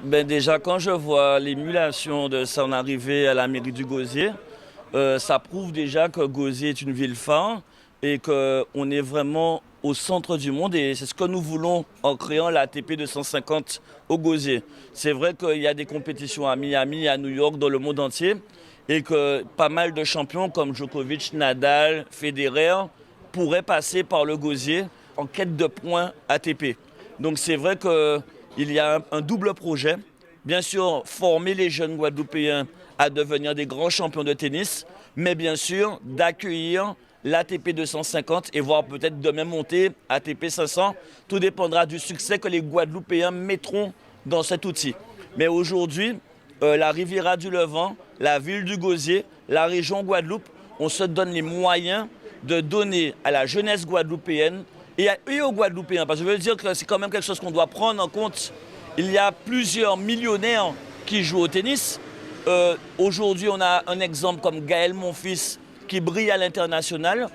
Ben déjà, quand je vois l'émulation de son arrivée à la mairie du Gosier, ça prouve déjà que Gosier est une ville phare et qu'on est vraiment au centre du monde. Et c'est ce que nous voulons en créant la l'ATP 250 au Gosier. C'est vrai qu'il y a des compétitions à Miami, à New York, dans le monde entier, et que pas mal de champions comme Djokovic, Nadal, Federer pourraient passer par le Gosier en quête de points ATP. Donc c'est vrai qu'il y a un double projet. Bien sûr, former les jeunes Guadeloupéens à devenir des grands champions de tennis, mais bien sûr d'accueillir l'ATP 250 et voire peut-être demain monter ATP 500. Tout dépendra du succès que les Guadeloupéens mettront dans cet outil. Mais aujourd'hui, la Riviera du Levant, la ville du Gosier, la région Guadeloupe, on se donne les moyens de donner à la jeunesse guadeloupéenne et aux Guadeloupéens, parce que je veux dire que c'est quand même quelque chose qu'on doit prendre en compte. Il y a plusieurs millionnaires qui jouent au tennis. Aujourd'hui, on a un exemple comme Gaël Monfils qui brille à l'international.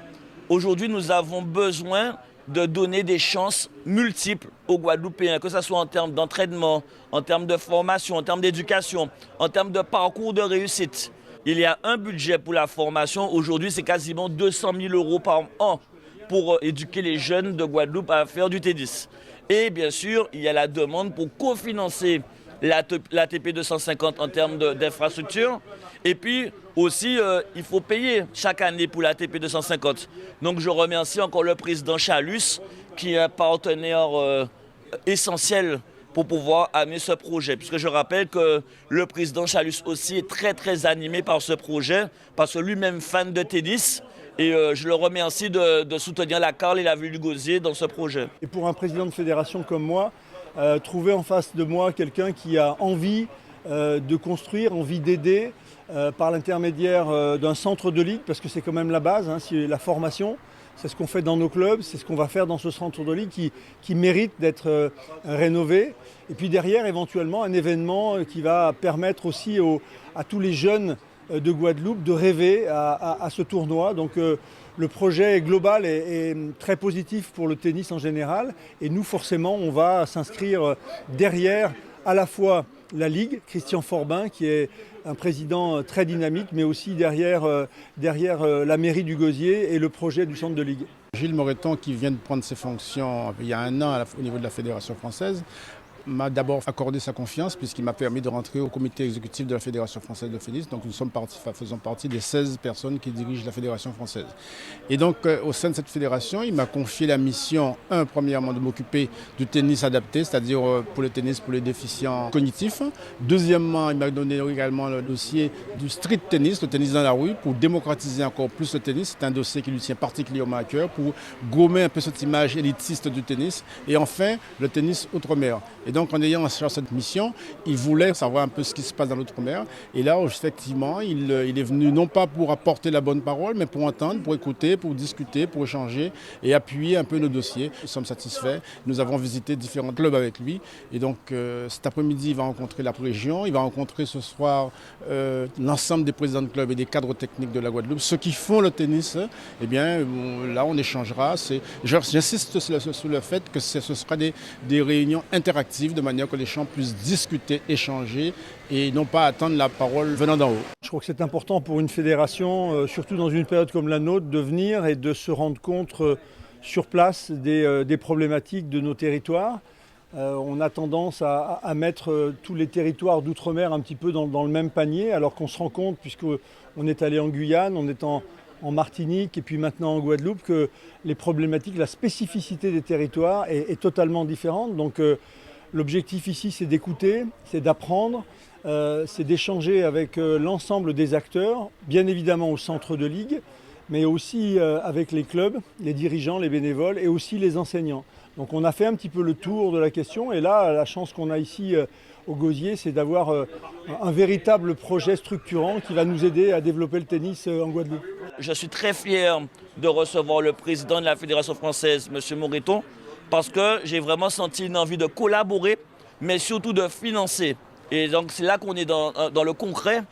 Aujourd'hui, nous avons besoin de donner des chances multiples aux Guadeloupéens, que ce soit en termes d'entraînement, en termes de formation, en termes d'éducation, en termes de parcours de réussite. Il y a un budget pour la formation. Aujourd'hui, c'est quasiment 200 000 € par an pour éduquer les jeunes de Guadeloupe à faire du tennis. Et bien sûr, il y a la demande pour cofinancer l'ATP 250 en termes d'infrastructure. Et puis aussi, il faut payer chaque année pour l'ATP 250. Donc je remercie encore le président Chalus, qui est un partenaire essentiel pour pouvoir amener ce projet. Puisque je rappelle que le président Chalus aussi est très très animé par ce projet, parce que lui-même fan de tennis. Et je le remercie de soutenir la CARL et la ville du Gosier dans ce projet. Et pour un président de fédération comme moi, trouver en face de moi quelqu'un qui a envie de construire, envie d'aider par l'intermédiaire d'un centre de ligue, parce que c'est quand même la base, hein, la formation, c'est ce qu'on fait dans nos clubs, c'est ce qu'on va faire dans ce centre de ligue qui mérite d'être rénové. Et puis derrière, éventuellement, un événement qui va permettre aussi à tous les jeunes de Guadeloupe de rêver à ce tournoi. Donc le projet global est très positif pour le tennis en général. Et nous, forcément, on va s'inscrire derrière à la fois la Ligue, Christian Forbin, qui est un président très dynamique, mais aussi derrière la mairie du Gosier et le projet du centre de Ligue. Gilles Moreton, qui vient de prendre ses fonctions il y a un an au niveau de la Fédération française, m'a d'abord accordé sa confiance puisqu'il m'a permis de rentrer au comité exécutif de la Fédération française de tennis. Donc nous faisons partie des 16 personnes qui dirigent la Fédération française. Et donc au sein de cette fédération, il m'a confié la mission, premièrement, de m'occuper du tennis adapté, c'est-à-dire pour le tennis pour les déficients cognitifs. Deuxièmement, il m'a donné également le dossier du street tennis, le tennis dans la rue, pour démocratiser encore plus le tennis. C'est un dossier qui lui tient particulièrement à cœur, pour gommer un peu cette image élitiste du tennis. Et enfin, le tennis outre-mer. Et donc, en ayant en charge cette mission, il voulait savoir un peu ce qui se passe dans l'outre-mer. Et là, effectivement, il est venu non pas pour apporter la bonne parole, mais pour entendre, pour écouter, pour discuter, pour échanger et appuyer un peu nos dossiers. Nous sommes satisfaits. Nous avons visité différents clubs avec lui. Et donc, cet après-midi, il va rencontrer la région. Il va rencontrer ce soir l'ensemble des présidents de clubs et des cadres techniques de la Guadeloupe. Ceux qui font le tennis, eh bien, là, on échangera. J'insiste sur le fait que ce sera des réunions interactives, de manière que les gens puissent discuter, échanger et non pas attendre la parole venant d'en haut. Je crois que c'est important pour une fédération, surtout dans une période comme la nôtre, de venir et de se rendre compte sur place des problématiques de nos territoires. On a tendance à mettre tous les territoires d'outre-mer un petit peu dans le même panier, alors qu'on se rend compte, puisqu'on est allé en Guyane, on est en Martinique et puis maintenant en Guadeloupe, que les problématiques, la spécificité des territoires est totalement différente. Donc l'objectif ici, c'est d'écouter, c'est d'apprendre, c'est d'échanger avec l'ensemble des acteurs, bien évidemment au centre de ligue, mais aussi avec les clubs, les dirigeants, les bénévoles et aussi les enseignants. Donc on a fait un petit peu le tour de la question et là, la chance qu'on a ici au Gosier, c'est d'avoir un véritable projet structurant qui va nous aider à développer le tennis en Guadeloupe. Je suis très fier de recevoir le président de la Fédération française, M. Moreton, parce que j'ai vraiment senti une envie de collaborer, mais surtout de financer. Et donc c'est là qu'on est dans le concret.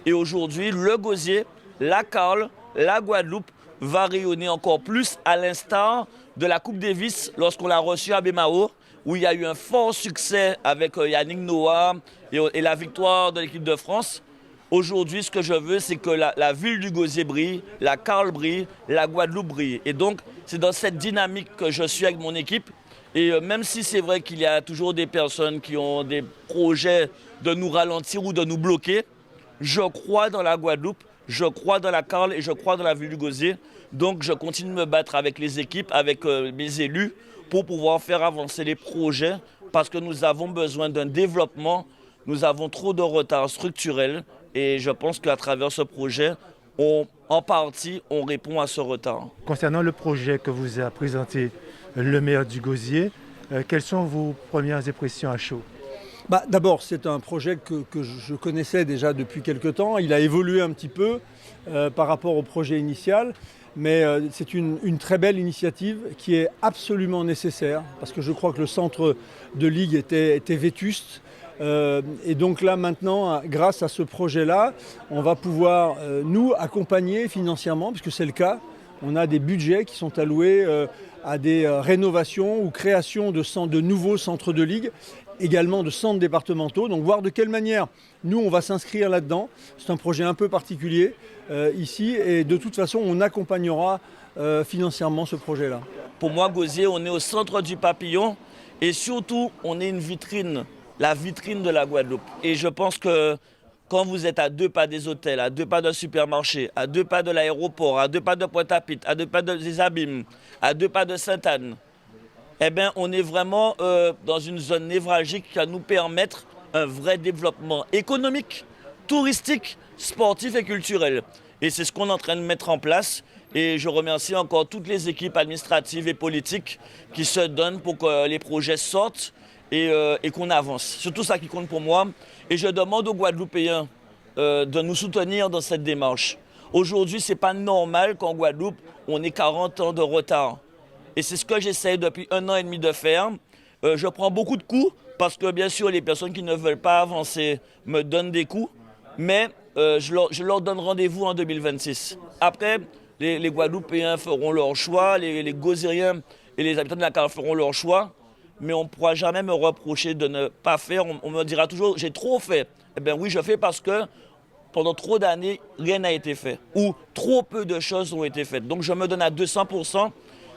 Et aujourd'hui, le Gosier, la CARL, la Guadeloupe va rayonner encore plus à l'instar de la Coupe Davis lorsqu'on l'a reçue à Bémao. où il y a eu un fort succès avec Yannick Noah et la victoire de l'équipe de France. Aujourd'hui, ce que je veux, c'est que la ville du Gosier brille, la Carle brille, la Guadeloupe brille. Et donc, c'est dans cette dynamique que je suis avec mon équipe. Et même si c'est vrai qu'il y a toujours des personnes qui ont des projets de nous ralentir ou de nous bloquer, je crois dans la Guadeloupe, je crois dans la Carle et je crois dans la ville du Gosier. Donc, je continue de me battre avec les équipes, avec mes élus, pour pouvoir faire avancer les projets, parce que nous avons besoin d'un développement. Nous avons trop de retard structurel et je pense qu'à travers ce projet, en partie, on répond à ce retard. Concernant le projet que vous a présenté le maire du Gosier, quelles sont vos premières impressions à chaud? D'abord, c'est un projet que je connaissais déjà depuis quelque temps. Il a évolué un petit peu par rapport au projet initial, mais c'est une très belle initiative qui est absolument nécessaire parce que je crois que le centre de ligue était vétuste. Et donc là maintenant, grâce à ce projet-là, on va pouvoir nous accompagner financièrement, puisque c'est le cas. On a des budgets qui sont alloués à des rénovations ou créations de nouveaux centres de ligue, également de centres départementaux. Donc voir de quelle manière nous on va s'inscrire là-dedans. C'est un projet un peu particulier ici et de toute façon on accompagnera financièrement ce projet-là. Pour moi, Gosier, on est au centre du papillon et surtout on est une vitrine. La vitrine de la Guadeloupe. Et je pense que quand vous êtes à 2 pas des hôtels, à 2 pas d'un supermarché, à 2 pas de l'aéroport, à 2 pas de Pointe-à-Pitre, à 2 pas des Abîmes, à 2 pas de Sainte-Anne, eh bien, on est vraiment dans une zone névralgique qui va nous permettre un vrai développement économique, touristique, sportif et culturel. Et c'est ce qu'on est en train de mettre en place. Et je remercie encore toutes les équipes administratives et politiques qui se donnent pour que les projets sortent et qu'on avance. C'est tout ça qui compte pour moi. Et je demande aux Guadeloupéens de nous soutenir dans cette démarche. Aujourd'hui, ce n'est pas normal qu'en Guadeloupe, on ait 40 ans de retard. Et c'est ce que j'essaie depuis 1 an et demi de faire. Je prends beaucoup de coups parce que bien sûr, les personnes qui ne veulent pas avancer me donnent des coups. Mais je leur donne rendez-vous en 2026. Après, les Guadeloupéens feront leur choix, les Gosieriens et les habitants de la Carle feront leur choix. Mais on ne pourra jamais me reprocher de ne pas faire. On me dira toujours, j'ai trop fait. Eh bien oui, je fais parce que pendant trop d'années, rien n'a été fait. Ou trop peu de choses ont été faites. Donc je me donne à 200%.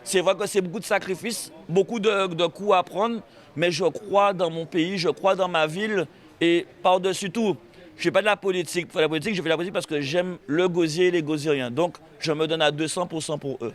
C'est vrai que c'est beaucoup de sacrifices, beaucoup de coups à prendre. Mais je crois dans mon pays, je crois dans ma ville. Et par-dessus tout, je ne fais pas de la politique. Pour la politique, je fais de la politique parce que j'aime le Gosier et les Gosieriens. Donc je me donne à 200% pour eux.